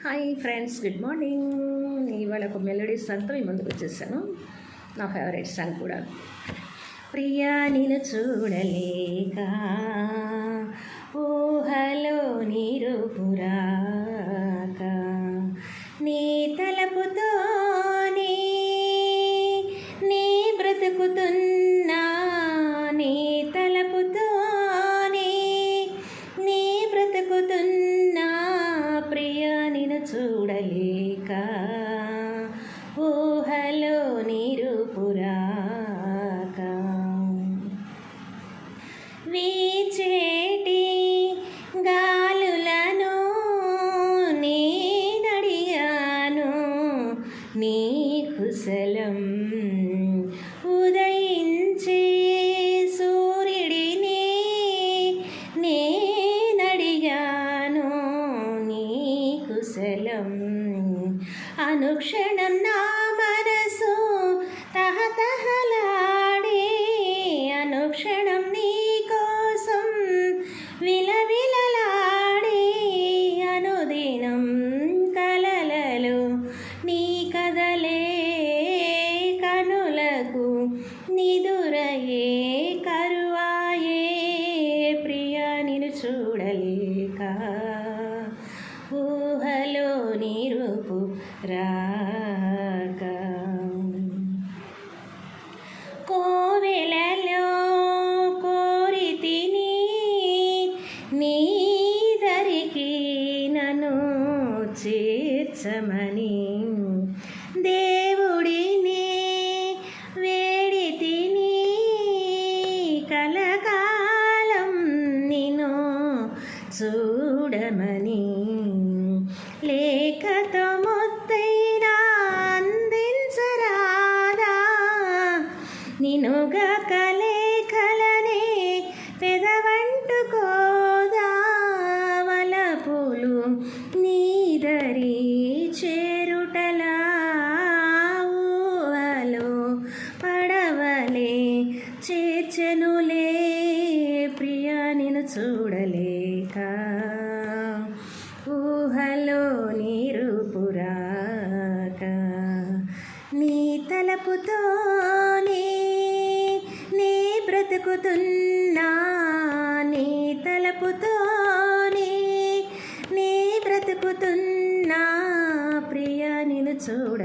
Hi friends, good morning. ఇవాళ ఒక melody సాంగ్తో మీ ముందుకు వచ్చేసాను. నా ఫేవరెట్ సాంగ్ కూడా. ప్రియా నిన్ను చూడలేక ఊహలో నీరు పురాక నీ తలపుతోనే నీ బ్రతుకుతున్నా, నీ తలపుతోనే నీ బ్రతుకుతున్నా. ప్రియా నిన్ను చూడలేక ఊహలో నీరు పురాక వీచేటి గాలులను నేనడిగాను నీ కుశలం, ఉదయించే సూర్యుడిని నేనడిగాను నీ కుశలం. అనుక్షణం నా మనసు తహతహలాడే, అనుక్షణం నీ కోసం విలవిలలాడే. అనుదినం కలలలో నీ కదలే, కనులకు నిదురయే కరువాయే. ప్రియా నిన్ను చూడలేక ఊహలో నీరుపు రాక కోవెలలో కోరితిని నీ దరికి నన్ను చేర్చమని, దేవుడిని వేడితిని కలకాలం నిన్ను చూడమని. లేఖతో ముత్తైనా అందించరాదా, నినుగా కలేఖలనే పెదవంటుకోదా. వలపులు నీదరి చేరుటలా ఊహలో పడవలే చేర్చెనులే. ప్రియా నిన్ను చూడలేక ఊహలో నీరు పురాక నీ తలపుతోనే నీ బ్రతుకుతున్నా, నీ తలపుతోనే నీ బ్రతుకుతున్నా. ప్రియా నిన్ను చూడ